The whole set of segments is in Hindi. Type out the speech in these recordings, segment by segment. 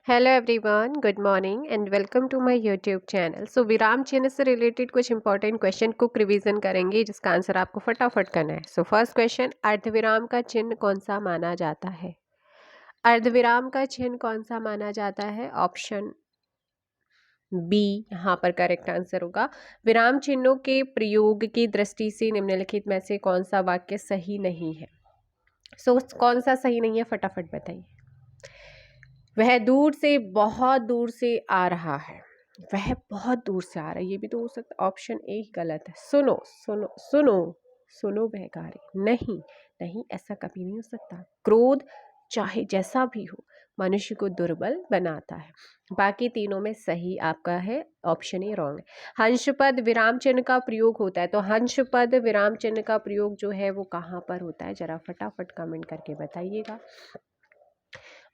Hello everyone, good morning and welcome to my YouTube channel. विराम चिन्ह से रिलेटेड कुछ इंपॉर्टेंट क्वेश्चन को रिवीजन करेंगे जिसका आंसर आपको फटाफट करना है। फर्स्ट क्वेश्चन, अर्धविराम का चिन्ह कौन सा माना जाता है? अर्धविराम का चिन्ह कौन सा माना जाता है? ऑप्शन बी यहाँ पर करेक्ट आंसर होगा। विराम चिन्हों के प्रयोग की दृष्टि से निम्नलिखित में से कौन सा वाक्य सही नहीं है? कौन सा सही नहीं है, फटाफट बताइए। वह दूर से, बहुत दूर से आ रहा है। वह बहुत दूर से आ रहा है, ये भी तो हो सकता। ऑप्शन ए ही गलत है। सुनो सुनो सुनो सुनो बहकारे, नहीं नहीं, ऐसा कभी नहीं हो सकता। क्रोध चाहे जैसा भी हो मनुष्य को दुर्बल बनाता है। बाकी तीनों में सही आपका है ऑप्शन ए रॉन्ग है। हंस पद विराम चिन्ह का प्रयोग होता है, तो हंस पद विराम चिन्ह का प्रयोग जो है वो कहाँ पर होता है, जरा फटाफट कमेंट करके बताइएगा।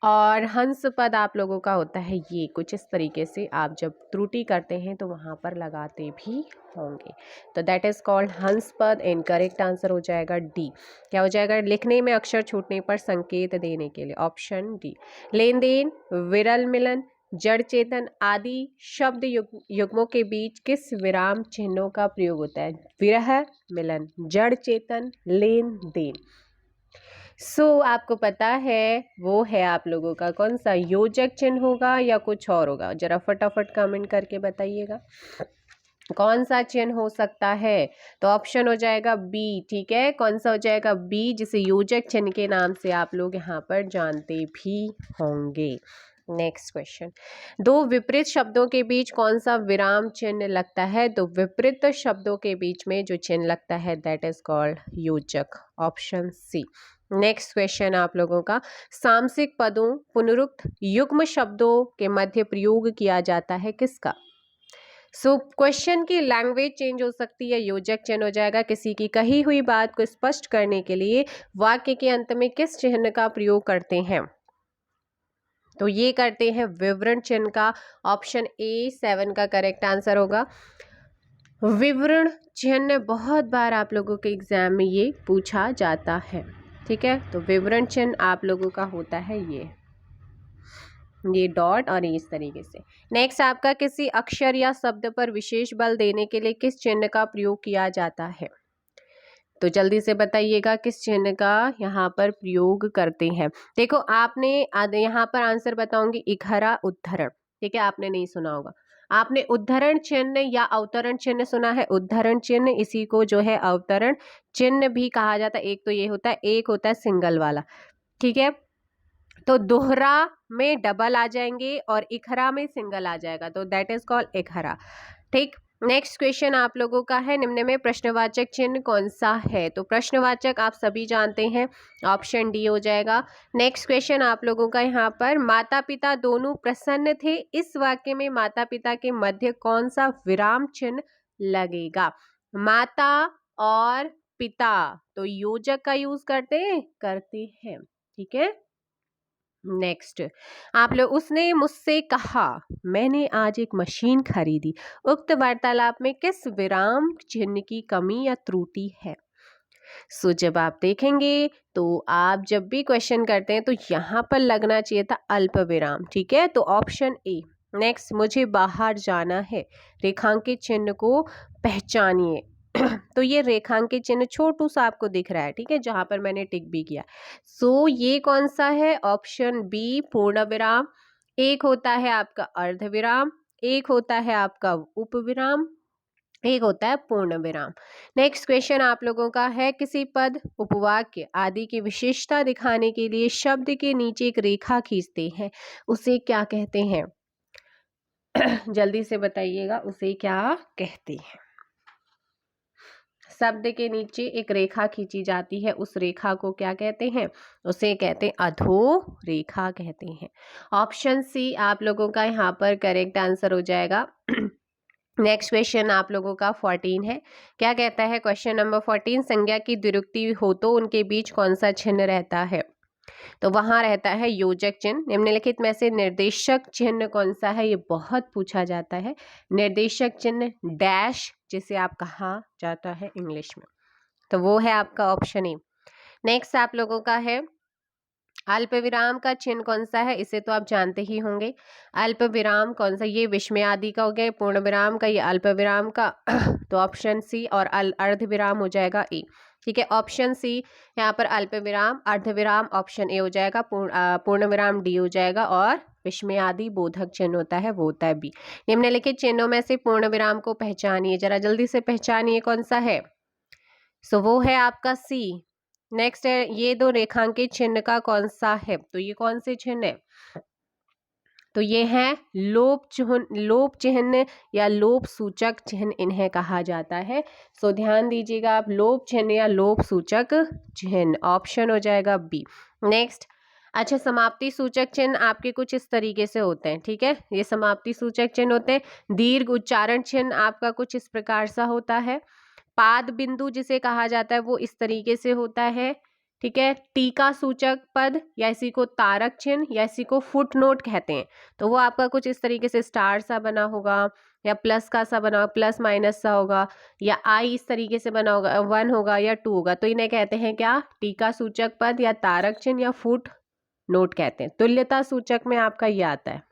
और हंस पद आप लोगों का होता है ये कुछ इस तरीके से, आप जब त्रुटि करते हैं तो वहाँ पर लगाते भी होंगे, तो दैट इज कॉल्ड हंस पद। इनकरेक्ट आंसर हो जाएगा डी। क्या हो जाएगा? लिखने में अक्षर छूटने पर संकेत देने के लिए, ऑप्शन डी। लेन देन, विरल मिलन, जड़ चेतन आदि शब्द युग्मों के बीच किस विराम चिन्हों का प्रयोग होता है? विरह मिलन, जड़ चेतन, लेन देन। आपको पता है वो है आप लोगों का कौन सा योजक चिन्ह होगा या कुछ और होगा? जरा फटाफट कमेंट करके बताइएगा कौन सा चिन्ह हो सकता है। तो ऑप्शन हो जाएगा बी। ठीक है, कौन सा हो जाएगा? बी, जिसे योजक चिन्ह के नाम से आप लोग यहाँ पर जानते भी होंगे। नेक्स्ट क्वेश्चन, दो विपरीत शब्दों के बीच कौन सा विराम चिन्ह लगता है? तो विपरीत शब्दों के बीच में जो चिन्ह लगता है दैट इज कॉल्ड योजक, ऑप्शन सी। नेक्स्ट क्वेश्चन आप लोगों का, सामसिक पदों पुनरुक्त युग्म शब्दों के मध्य प्रयोग किया जाता है किसका? क्वेश्चन की लैंग्वेज चेंज हो सकती है, योजक चिन्ह हो जाएगा। किसी की कही हुई बात को स्पष्ट करने के लिए वाक्य के अंत में किस चिन्ह का प्रयोग करते हैं? तो ये करते हैं विवरण चिन्ह का। ऑप्शन ए 7 का करेक्ट आंसर होगा। विवरण चिन्ह बहुत बार आप लोगों के एग्जाम में ये पूछा जाता है। ठीक है, तो विवरण चिन्ह आप लोगों का होता है ये डॉट और इस तरीके से। नेक्स्ट आपका, किसी अक्षर या शब्द पर विशेष बल देने के लिए किस चिन्ह का प्रयोग किया जाता है? तो जल्दी से बताइएगा किस चिन्ह का यहाँ पर प्रयोग करते हैं। देखो आपने यहाँ पर आंसर बताऊंगी, इकहरा उद्धरण। ठीक है, आपने नहीं सुना होगा। आपने उद्धरण चिन्ह या अवतरण चिन्ह सुना है? उद्धरण चिन्ह, इसी को जो है अवतरण चिन्ह भी कहा जाता है। एक तो ये होता है, एक होता है सिंगल वाला। ठीक है, तो दोहरा में डबल आ जाएंगे और इकहरा में सिंगल आ जाएगा, तो दैट इज कॉल्ड इकहरा। ठीक, नेक्स्ट क्वेश्चन आप लोगों का है, निम्न में प्रश्नवाचक चिन्ह कौन सा है? तो प्रश्नवाचक आप सभी जानते हैं, ऑप्शन डी हो जाएगा। नेक्स्ट क्वेश्चन आप लोगों का यहाँ पर, माता पिता दोनों प्रसन्न थे, इस वाक्य में माता पिता के मध्य कौन सा विराम चिन्ह लगेगा? माता और पिता, तो योजक का यूज करते हैं। ठीक है, नेक्स्ट आप लोग, उसने मुझसे कहा मैंने आज एक मशीन खरीदी, उक्त वार्तालाप में किस विराम चिन्ह की कमी या त्रुटि है? जब आप देखेंगे तो आप जब भी क्वेश्चन करते हैं तो यहाँ पर लगना चाहिए था अल्प विराम। ठीक है, तो ऑप्शन ए। नेक्स्ट, मुझे बाहर जाना है, रेखांकित चिन्ह को पहचानिए। तो ये रेखांकित चिन्ह छोटू सा आपको दिख रहा है, ठीक है, जहां पर मैंने टिक भी किया। ये कौन सा है? ऑप्शन बी पूर्ण विराम। एक होता है आपका अर्ध विराम, एक होता है आपका उपविराम, एक होता है पूर्ण विराम। नेक्स्ट क्वेश्चन आप लोगों का है, किसी पद उपवाक्य आदि की विशेषता दिखाने के लिए शब्द के नीचे एक रेखा खींचते हैं, उसे क्या कहते हैं? जल्दी से बताइएगा, उसे क्या कहते हैं? शब्द के नीचे एक रेखा खींची जाती है, उस रेखा को क्या कहते हैं? उसे कहते हैं अधो रेखा कहते हैं। ऑप्शन सी आप लोगों का यहाँ पर करेक्ट आंसर हो जाएगा। नेक्स्ट क्वेश्चन आप लोगों का 14 है। क्या कहता है क्वेश्चन नंबर 14? संज्ञा की द्विरुक्ति हो तो उनके बीच कौन सा चिन्ह रहता है? तो वहां रहता है योजक चिन्ह। निम्नलिखित में से निर्देशक चिन्ह कौन सा है? ये बहुत पूछा जाता है। निर्देशक चिन्ह डैश, जिसे आप कहा जाता है इंग्लिश में, तो वो है आपका ऑप्शन ए। नेक्स्ट आप लोगों का है, अल्प विराम का चिन्ह कौन सा है, इसे तो आप जानते ही होंगे। अल्प विराम कौन सा, ये विस्मय आदि का हो गया, पूर्ण विराम का, ये अल्प विराम का तो ऑप्शन सी, और अर्ध विराम हो जाएगा ए। ठीक है, ऑप्शन सी यहाँ पर अल्प विराम, अर्ध विराम ऑप्शन ए हो जाएगा, पूर्ण विराम डी हो जाएगा, और विस्मय आदि बोधक चिन्ह होता है वो होता है बी। निम्नलिखित चिन्हों में से पूर्ण विराम को पहचानिए, जरा जल्दी से पहचानिए कौन सा है। सो वो है आपका सी। नेक्स्ट है, ये दो रेखांकित चिन्ह का कौन सा है, तो ये कौन से चिन्ह है, तो ये है लोप चिन्ह या लोप सूचक चिन्ह इन्हें कहा जाता है। सो ध्यान दीजिएगा आप, लोप चिन्ह या लोप सूचक चिन्ह, ऑप्शन हो जाएगा बी। नेक्स्ट, अच्छा, समाप्ति सूचक चिन्ह आपके कुछ इस तरीके से होते हैं। ठीक है, ये समाप्ति सूचक चिन्ह होते हैं। दीर्घ उच्चारण चिन्ह आपका कुछ इस प्रकार सा होता है। पाद बिंदु जिसे कहा जाता है वो इस तरीके से होता है। ठीक है, टीका सूचक पद, या इसी को तारक चिन्ह, या इसी को फुट नोट कहते हैं, तो वो आपका कुछ इस तरीके से स्टार सा बना होगा, या प्लस का सा बना होगा, प्लस माइनस सा होगा, या आई इस तरीके से बना होगा, 1 होगा या 2 होगा, तो इन्हें कहते हैं क्या, टीका सूचक पद या तारक चिन्ह या फुट नोट कहते हैं। तुल्यता सूचक में आपका ये आता है।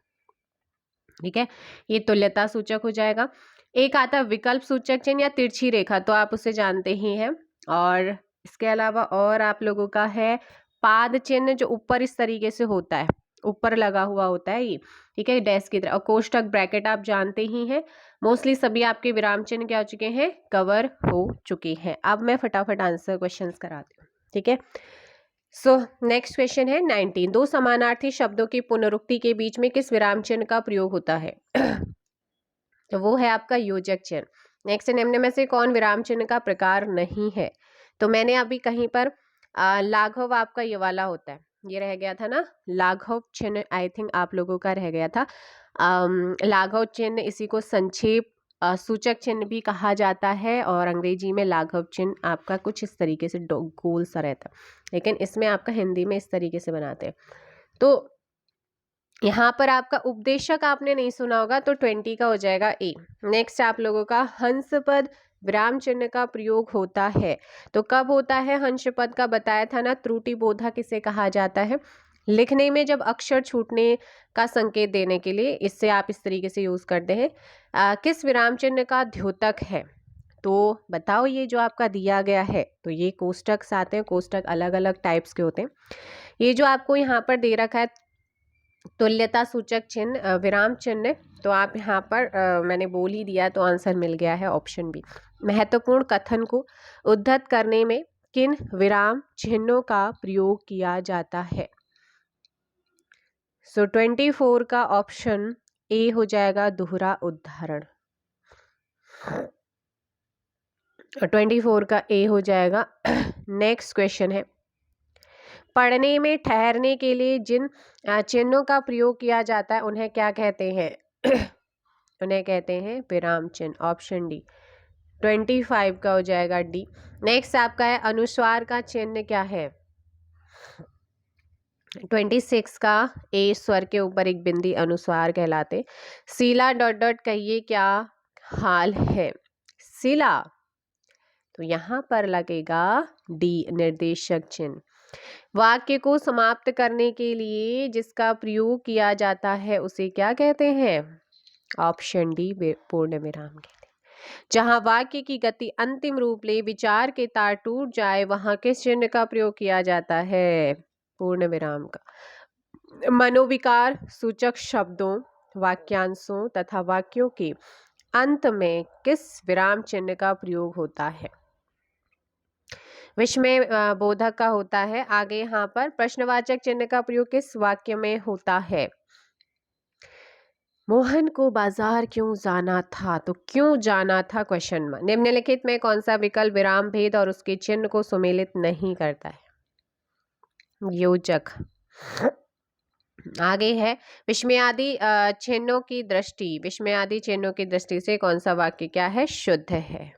ठीक है, ये तुल्यता सूचक हो जाएगा। एक आता है विकल्प सूचक चिन्ह या तिरछी रेखा, तो आप उसे जानते ही हैं। और इसके अलावा और आप लोगों का है पाद चिन्ह, जो ऊपर इस तरीके से होता है, ऊपर लगा हुआ होता है ये। ठीक है, डैश की तरह, और कोष्टक ब्रैकेट आप जानते ही हैं। मोस्टली सभी आपके विराम चिन्ह क्या हो चुके हैं, कवर हो चुके हैं। अब मैं फटाफट आंसर क्वेश्चंस कराती हूँ। ठीक है, सो नेक्स्ट क्वेश्चन है 19, दो समानार्थी शब्दों की पुनरुक्ति के बीच में किस विराम चिन्ह का प्रयोग होता है तो वो है आपका योजक चिन्ह। नेक्स्ट, निम्न में से कौन विराम चिन्ह का प्रकार नहीं है, तो मैंने अभी कहीं पर लाघव आपका ये वाला होता है, ये रह गया था ना, लाघव चिन्ह आई थिंक आप लोगों का रह गया था। लाघव चिन्ह, इसी को संक्षेप सूचक चिन्ह भी कहा जाता है, और अंग्रेजी में लाघव चिन्ह आपका कुछ इस तरीके से गोल सा रहता है, लेकिन इसमें आपका हिंदी में इस तरीके से बनाते हैं। तो यहाँ पर आपका उपदेशक आपने नहीं सुना होगा, तो 20 का हो जाएगा ए। नेक्स्ट, आप लोगों का हंस पद विराम चिन्ह का प्रयोग होता है, तो कब होता है हंस पद का, बताया था ना, त्रुटि बोधक किसे कहा जाता है, लिखने में जब अक्षर छूटने का संकेत देने के लिए, इससे आप इस तरीके से यूज करते हैं। किस विराम चिन्ह का द्योतक है, तो बताओ, ये जो आपका दिया गया है, तो ये कोष्टक आते हैं, कोष्टक अलग अलग टाइप्स के होते हैं। ये जो आपको यहाँ पर दे रखा है तुल्यता सूचक चिन्ह विराम चिन्ह, तो आप यहाँ पर मैंने बोल ही दिया, तो आंसर मिल गया है ऑप्शन बी। महत्वपूर्ण कथन को उद्धत करने में किन विराम चिन्हों का प्रयोग किया जाता है, सो 24 का ऑप्शन ए हो जाएगा, दोहरा उदाहरण। 24 का ए हो जाएगा। नेक्स्ट क्वेश्चन है, पढ़ने में ठहरने के लिए जिन चिन्हों का प्रयोग किया जाता है उन्हें क्या कहते हैं उन्हें कहते हैं विराम चिन्ह, ऑप्शन डी। 25 का हो जाएगा डी। नेक्स्ट आपका है अनुस्वार का चिन्ह क्या है, 26 का ए, स्वर के ऊपर एक बिंदी अनुस्वार कहलाते। सीला डॉट डॉट कहिए क्या हाल है, सीला, तो यहाँ पर लगेगा डी, निर्देशक चिन्ह। वाक्य को समाप्त करने के लिए जिसका प्रयोग किया जाता है उसे क्या कहते हैं, ऑप्शन डी, पूर्ण विराम कहते हैं। जहां वाक्य की गति अंतिम रूप ले, विचार के तार टूट जाए, वहां किस चिन्ह का प्रयोग किया जाता है, पूर्ण विराम का। मनोविकार सूचक शब्दों, वाक्यांशों तथा वाक्यों के अंत में किस विराम चिन्ह का प्रयोग होता है, विस्मय बोधक का होता है। आगे यहाँ पर प्रश्नवाचक चिन्ह का प्रयोग किस वाक्य में होता है, मोहन को बाजार क्यों जाना था, तो क्यों जाना था क्वेश्चन में, निम्नलिखित में कौन सा विकल्प विराम भेद और उसके चिन्ह को सुमेलित नहीं करता है, योजक। आगे है विस्मयादि चिन्हों की दृष्टि, विस्मयादि चिन्हों की दृष्टि से कौन सा वाक्य क्या है, शुद्ध है।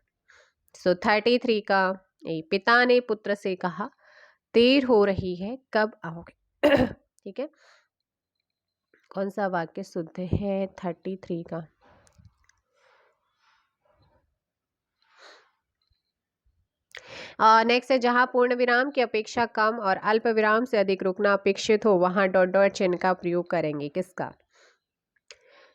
सो 33 का ए, पिता ने पुत्र से कहा देर हो रही है कब आओगे ठीक है, कौन सा वाक्य शुद्ध है 33 का, नेक्स्ट है जहाँ पूर्ण विराम की अपेक्षा कम और अल्प विराम से अधिक रुकना अपेक्षित हो वहाँ डॉट डॉट चिन्ह का प्रयोग करेंगे। किसका?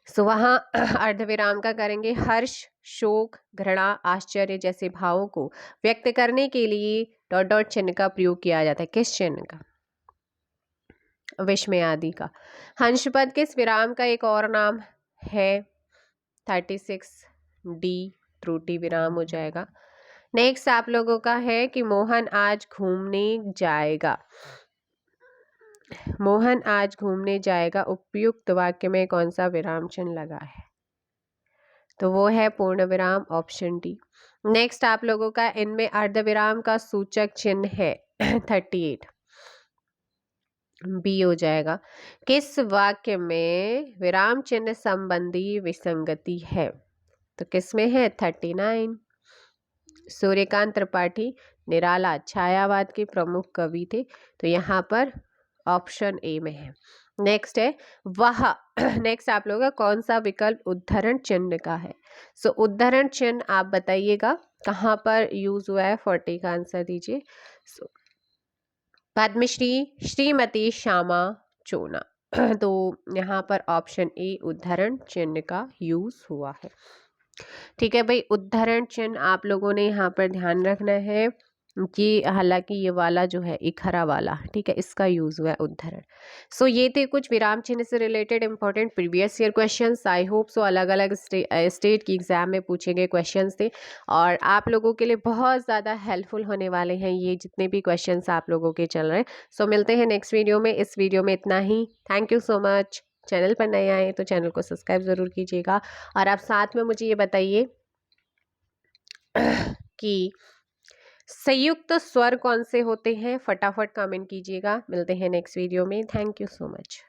सो वहाँ अर्धविराम का करेंगे। हर्ष, शोक, घृणा, आश्चर्य जैसे भावों को व्यक्त करने के लिए डॉट डॉट चिन्ह का प्रयोग किया जाता है। किस चिन्ह का? विस्मय आदि का। हंसपद किस विराम का एक और नाम है? 36 डी त्रुटि विराम हो जाएगा। नेक्स्ट आप लोगों का है कि मोहन आज घूमने जाएगा। मोहन आज घूमने जाएगा उपयुक्त वाक्य में कौन सा विराम चिन्ह लगा है? तो वो है पूर्ण विराम, ऑप्शन डी। नेक्स्ट आप लोगों का इनमें अर्धविराम का सूचक चिन्ह है 38 बी हो जाएगा। किस वाक्य में विराम चिन्ह संबंधी विसंगति है? तो किस में है? 39। सूर्यकांत त्रिपाठी निराला छायावाद के प्रमुख कवि थे, तो यहाँ पर ऑप्शन ए में है। नेक्स्ट है वह नेक्स्ट आप लोगों का कौन सा विकल्प उद्धरण चिन्ह का है? सो उद्धरण चिन्ह आप बताइएगा कहाँ पर यूज हुआ है, 40 का आंसर दीजिए। सो पद्मश्री श्रीमती श्यामा चोना तो यहाँ पर ऑप्शन ए उद्धरण चिन्ह का यूज हुआ है। ठीक है भाई, उद्धरण चिन्ह आप लोगों ने यहाँ पर ध्यान रखना है कि हालांकि ये वाला जो है एक हरा वाला, ठीक है, इसका यूज हुआ है उद्धरण। सो ये थे कुछ विराम चिन्ह से related important previous year questions. I hope so अलग अलग स्टेट की एग्जाम में पूछे गए क्वेश्चंस थे और आप लोगों के लिए बहुत ज़्यादा हेल्पफुल होने वाले हैं ये जितने भी क्वेश्चंस आप लोगों के चल रहे हैं। सो मिलते हैं नेक्स्ट वीडियो में। इस वीडियो में इतना ही। Thank you so much. Channel पर नए आए तो चैनल को सब्सक्राइब ज़रूर कीजिएगा और आप साथ में मुझे ये बताइए कि संयुक्त स्वर कौन से होते हैं, फटाफट कमेंट कीजिएगा। मिलते हैं नेक्स्ट वीडियो में। Thank you so much.